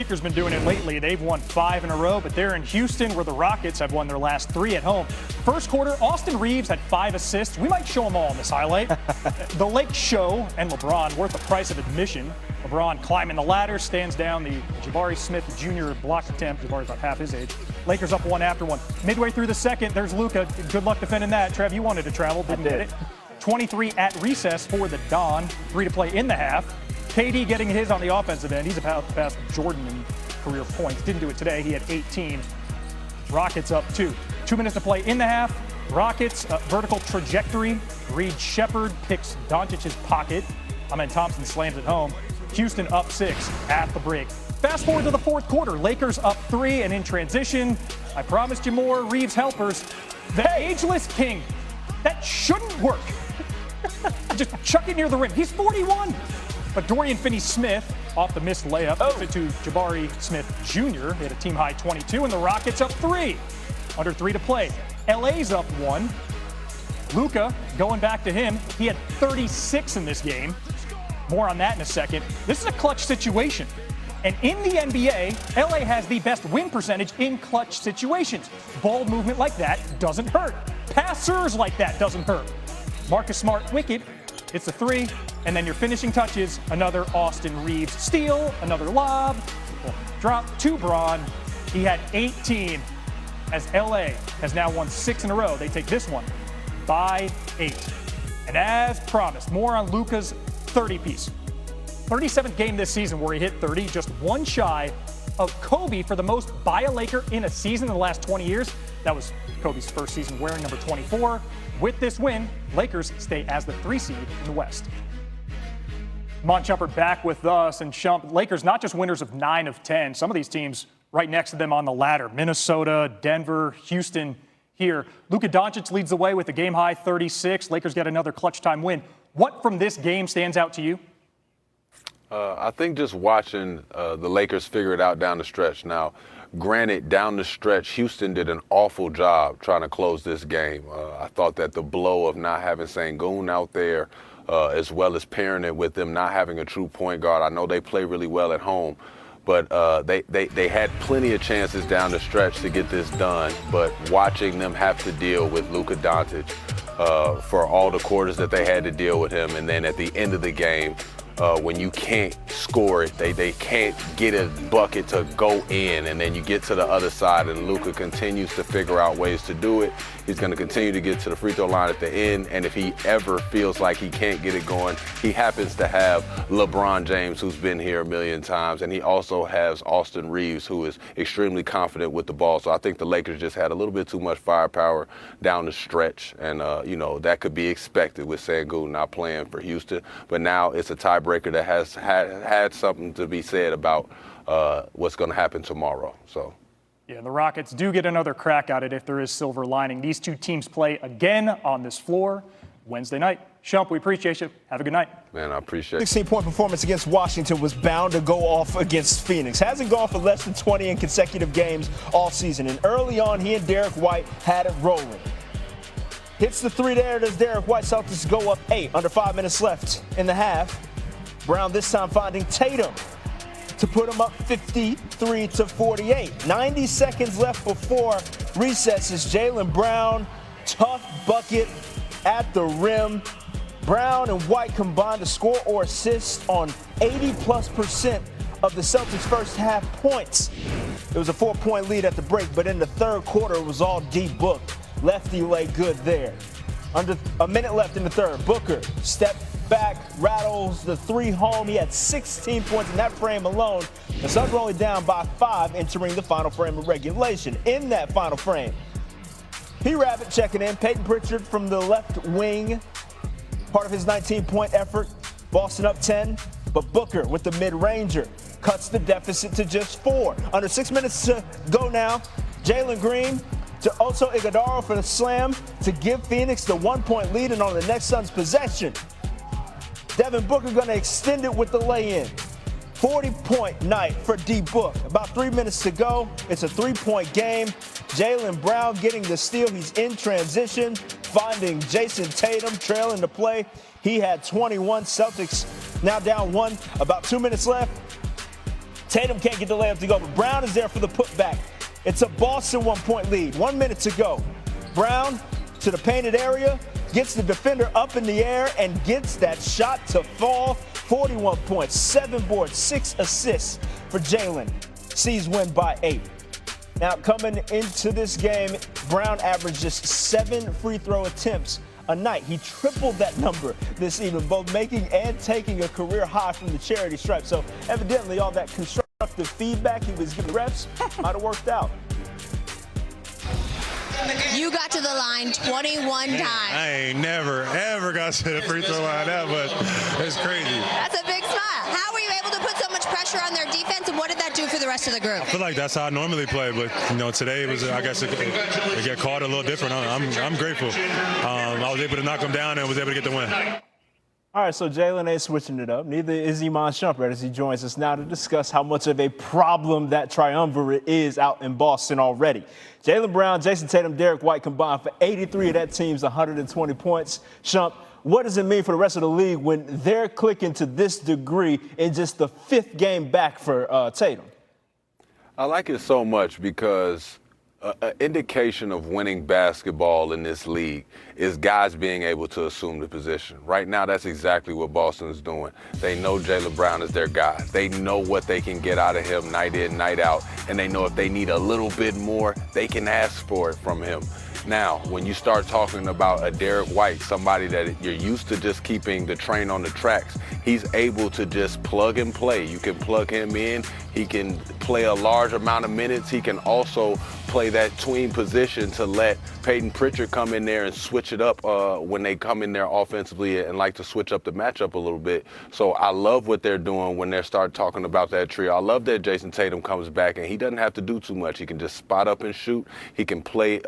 Lakers been doing it lately. They've won 5 in a row, but they're in Houston where the Rockets have won their last 3 at home. First quarter, Austin Reeves had 5 assists. We might show them all in this highlight. The Lake Show and LeBron worth the price of admission. LeBron climbing the ladder, stands down the Jabari Smith Jr. block attempt. Jabari's about half his age. Lakers up 1 after 1. Midway through the second, there's Luka. Good luck defending that. Trev, you wanted to travel, didn't get it. 23 at recess for the Don. 3 to play in the half. KD getting his on the offensive end. He's about to pass Jordan in career points. Didn't do it today. He had 18. Rockets up 2. 2 minutes to play in the half. Rockets, vertical trajectory. Reed Shepard picks Doncic's pocket. Amen Thompson slams it home. Houston up 6 at the break. Fast forward to the fourth quarter. Lakers up 3 and in transition. I promised you more Reeves helpers. The ageless king. That shouldn't work. Just chuck it near the rim. He's 41. But Dorian Finney-Smith off the missed layup gives it to Jabari Smith Jr. Hit a team-high 22, and the Rockets up 3. Under 3 to play. LA's up 1. Luka, going back to him, he had 36 in this game. More on that in a second. This is a clutch situation. And in the NBA, LA has the best win percentage in clutch situations. Ball movement like that doesn't hurt. Passers like that doesn't hurt. Marcus Smart, wicked. It's a 3, and then your finishing touches, another Austin Reeves steal, another lob, drop to Braun. He had 18 as LA has now won 6 in a row. They take this one by 8. And as promised, more on Luka's 30-piece. 37th game this season where he hit 30, just 1 shy of Kobe for the most by a Laker in a season in the last 20 years. That was Kobe's first season wearing number 24. With this win, Lakers stay as the 3 seed in the West. Mon Shumpert back with us, and Shump, Lakers not just winners of 9 of 10. Some of these teams right next to them on the ladder. Minnesota, Denver, Houston here. Luka Doncic leads the way with a game-high 36. Lakers get another clutch time win. What from this game stands out to you? I think just watching the Lakers figure it out down the stretch. Now, granted, down the stretch, Houston did an awful job trying to close this game. I thought that the blow of not having Sengun out there, as well as pairing it with them not having a true point guard. I know they play really well at home, but they had plenty of chances down the stretch to get this done. But watching them have to deal with Luka Doncic for all the quarters that they had to deal with him, and then at the end of the game, when you can't score it, they can't get a bucket to go in, and then you get to the other side, and Luka continues to figure out ways to do it. He's going to continue to get to the free throw line at the end, and if he ever feels like he can't get it going, he happens to have LeBron James, who's been here a million times, and he also has Austin Reeves, who is extremely confident with the ball. So I think the Lakers just had a little bit too much firepower down the stretch, and that could be expected with Sengun not playing for Houston. But now it's a tiebreaker that has had something to be said about what's going to happen tomorrow. So. Yeah, the Rockets do get another crack at it if there is silver lining. These 2 teams play again on this floor Wednesday night. Shump, we appreciate you. Have a good night. Man, I appreciate it. 16-point performance against Washington was bound to go off against Phoenix. Hasn't gone for less than 20 in consecutive games all season. And early on, he and Derek White had it rolling. Hits the 3 there. Does Derek White. Celtics go up 8 under 5 minutes left in the half. Brown this time finding Tatum to put him up 53-48. 90 seconds left before recesses. Jaylen Brown, tough bucket at the rim. Brown and White combined to score or assist on 80+% of the Celtics' first half points. It was a 4-point lead at the break, but in the third quarter, it was all D-Book. Lefty lay good there. Under a minute left in the third, Booker stepped back, rattles the 3 home. He had 16 points in that frame alone. The Suns were only down by 5 entering the final frame of regulation. In that final frame, P-Rabbit checking in. Peyton Pritchard from the left wing, part of his 19-point effort. Boston up 10, but Booker with the mid-ranger cuts the deficit to just 4. Under 6 minutes to go now. Jalen Green to Oso Iguodala for the slam to give Phoenix the 1-point lead, and on the next Suns possession, Devin Booker going to extend it with the lay-in. 40-point night for D-Book. About 3 minutes to go. It's a 3-point game. Jaylen Brown getting the steal. He's in transition, finding Jason Tatum trailing the play. He had 21. Celtics now down 1. About 2 minutes left. Tatum can't get the layup to go, but Brown is there for the putback. It's a Boston 1-point lead. 1 minute to go. Brown to the painted area, gets the defender up in the air, and gets that shot to fall. 41 points, 7 boards, 6 assists for Jalen. C's win by 8. Now, coming into this game, Brown averaged just 7 free throw attempts a night. He tripled that number this evening, both making and taking a career high from the charity stripe. So evidently all that constructive feedback he was giving reps might have worked out. You got to the line 21 times. I ain't never, ever got to the free throw line that much. It's crazy. That's a big smile. How were you able to put so much pressure on their defense, and what did that do for the rest of the group? I feel like that's how I normally play, but today it was, I guess, it got caught a little different. I'm grateful. I was able to knock them down and was able to get the win. All right, so Jalen ain't switching it up. Neither is Iman Shumpert as he joins us now to discuss how much of a problem that triumvirate is out in Boston already. Jalen Brown, Jason Tatum, Derek White combined for 83 of that team's 120 points. Shump, what does it mean for the rest of the league when they're clicking to this degree in just the 5th game back for Tatum? I like it so much because an indication of winning basketball in this league is guys being able to assume the position. Right now, that's exactly what Boston's doing. They know Jaylen Brown is their guy. They know what they can get out of him night in, night out, and they know if they need a little bit more, they can ask for it from him. Now, when you start talking about a Derek White, somebody that you're used to just keeping the train on the tracks, he's able to just plug and play. You can plug him in. He can play a large amount of minutes. He can also play that tween position to let Peyton Pritchard come in there and switch it up when they come in there offensively and like to switch up the matchup a little bit. So I love what they're doing when they start talking about that trio. I love that Jason Tatum comes back and he doesn't have to do too much. He can just spot up and shoot. He can play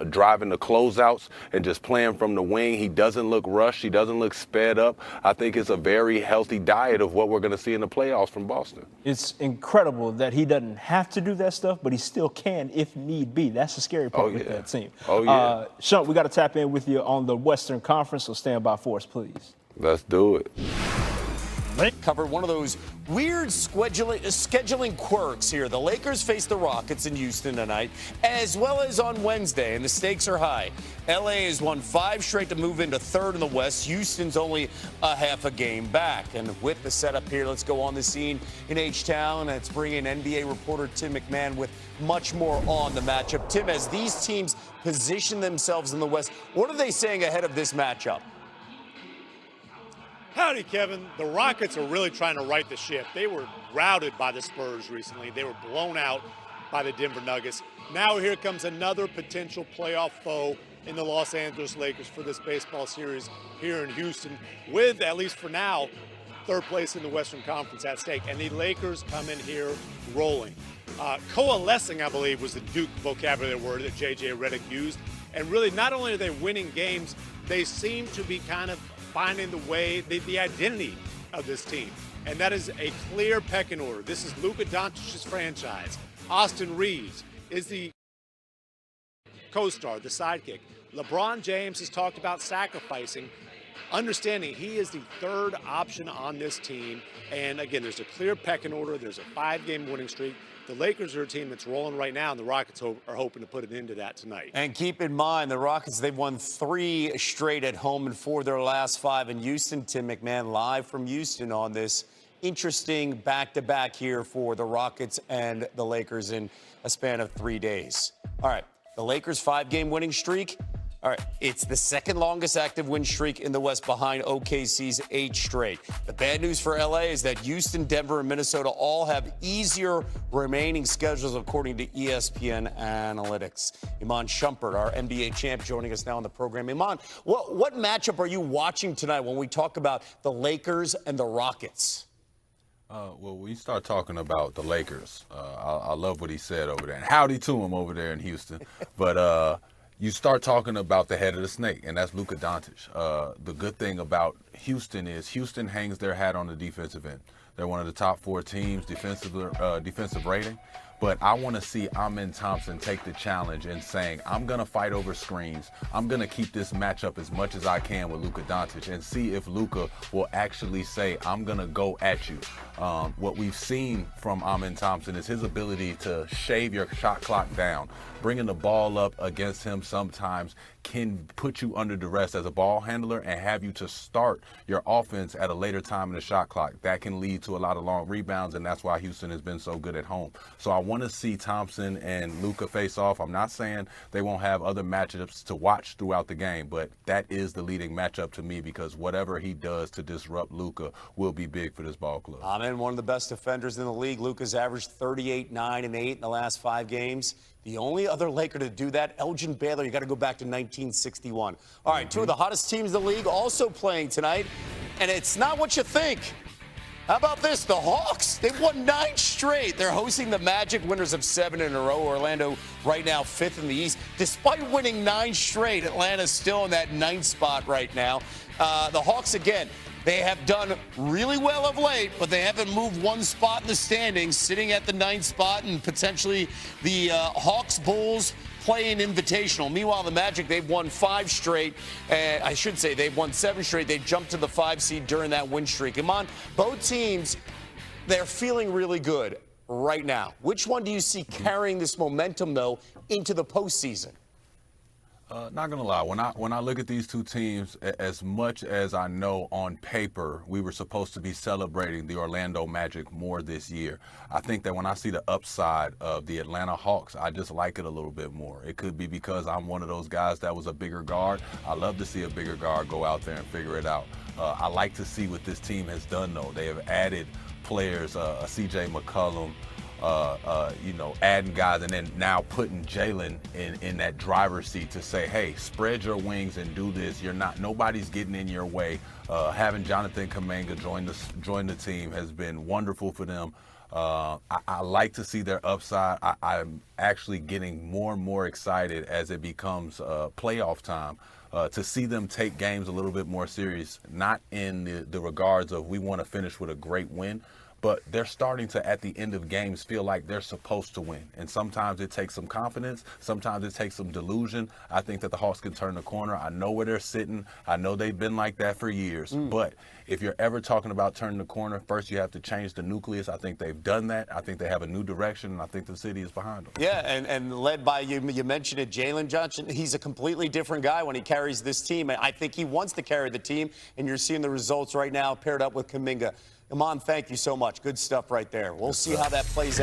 driving the closeouts and just playing from the wing. He doesn't look rushed. He doesn't look sped up. I think it's a very healthy diet of what we're going to see in the playoffs from Boston. It's incredible that he doesn't have to do that stuff, but he still can if need be. That's the scary part with that team. Oh, yeah. Shump, we got to tap in with you on the Western Conference, so stand by for us, please. Let's do it. Covered one of those weird scheduling quirks here. The Lakers face the Rockets in Houston tonight, as well as on Wednesday, and the stakes are high. LA has won 5 straight to move into 3rd in the West. Houston's only a half a game back. And with the setup here, let's go on the scene in H-Town. Let's bring in NBA reporter Tim McMahon with much more on the matchup. Tim, as these teams position themselves in the West, what are they saying ahead of this matchup? Howdy, Kevin. The Rockets are really trying to right the ship. They were routed by the Spurs recently. They were blown out by the Denver Nuggets. Now here comes another potential playoff foe in the Los Angeles Lakers for this baseball series here in Houston, with, at least for now, 3rd place in the Western Conference at stake. And the Lakers come in here rolling. Coalescing, I believe, was the Duke vocabulary word that J.J. Redick used. And really, not only are they winning games, they seem to be kind of finding the way, the identity of this team. And that is a clear pecking order. This is Luka Doncic's franchise. Austin Reeves is the co-star, the sidekick. LeBron James has talked about sacrificing, understanding he is the 3rd option on this team. And again, there's a clear pecking order. There's a 5-game winning streak. The Lakers are a team that's rolling right now, and the Rockets are hoping to put an end to that tonight. And keep in mind, the Rockets, they've won 3 straight at home and 4 of their last 5 in Houston. Tim McMahon live from Houston on this interesting back-to-back here for the Rockets and the Lakers in a span of 3 days. All right, the Lakers' 5-game winning streak. All right, it's the 2nd longest active win streak in the West behind OKC's 8 straight. The bad news for LA is that Houston, Denver, and Minnesota all have easier remaining schedules according to ESPN Analytics. Iman Shumpert, our NBA champ, joining us now on the program. Iman, what matchup are you watching tonight when we talk about the Lakers and the Rockets? Well, when you start talking about the Lakers, I love what he said over there. And howdy to him over there in Houston. But you start talking about the head of the snake, and that's Luka Doncic. The good thing about Houston is Houston hangs their hat on the defensive end. They're one of the top 4 teams defensive rating. But I want to see Amen Thompson take the challenge and saying, I'm going to fight over screens. I'm going to keep this matchup as much as I can with Luka Doncic and see if Luka will actually say, I'm going to go at you. What we've seen from Amen Thompson is his ability to shave your shot clock down. Bringing the ball up against him sometimes can put you under duress as a ball handler and have you to start your offense at a later time in the shot clock. That can lead to a lot of long rebounds, and that's why Houston has been so good at home. So I want to see Thompson and Luka face off. I'm not saying they won't have other matchups to watch throughout the game, but that is the leading matchup to me because whatever he does to disrupt Luka will be big for this ball club. Amen, one of the best defenders in the league. Luka's averaged 38, 9, and 8 in the last 5 games. The only other Laker to do that, Elgin Baylor, you got to go back to 1961. All right, two of the hottest teams in the league also playing tonight, and it's not what you think. How about this? The Hawks, they've won 9 straight. They're hosting the Magic, winners of 7 in a row. Orlando right now 5th in the East. Despite winning 9 straight, Atlanta's still in that 9th spot right now. The Hawks, again, they have done really well of late, but they haven't moved 1 spot in the standings, sitting at the 9th spot, and potentially the Hawks Bulls playing invitational. Meanwhile, the Magic, they've won 5 straight. I should say they've won 7 straight. They jumped to the 5 seed during that win streak. Iman, both teams, they're feeling really good right now. Which one do you see carrying this momentum, though, into the postseason? Not gonna lie, when I look at these two teams, as much as I know on paper we were supposed to be celebrating the Orlando Magic more this year, I think that when I see the upside of the Atlanta Hawks, I just like it a little bit more. It could be because I'm one of those guys that was a bigger guard. I love to see a bigger guard go out there and figure it out. I like to see what this team has done, though. They have added players, C.J. McCollum, adding guys and then now putting Jalen in that driver's seat to say, hey, spread your wings and do this. Nobody's getting in your way. Having Jonathan Kuminga join the team has been wonderful for them. I like to see their upside. I'm actually getting more and more excited as it becomes playoff time. To see them take games a little bit more serious, not in the regards of we want to finish with a great win, but they're starting to, at the end of games, feel like they're supposed to win. And sometimes it takes some confidence. Sometimes it takes some delusion. I think that the Hawks can turn the corner. I know where they're sitting. I know they've been like that for years. But if you're ever talking about turning the corner, first you have to change the nucleus. I think they've done that. I think they have a new direction, and I think the city is behind them. Yeah, and led by, you mentioned it, Jalen Johnson. He's a completely different guy when he carries this team. I think he wants to carry the team, and you're seeing the results right now paired up with Kuminga. Iman, thank you so much. Good stuff right there. We'll see how that plays out.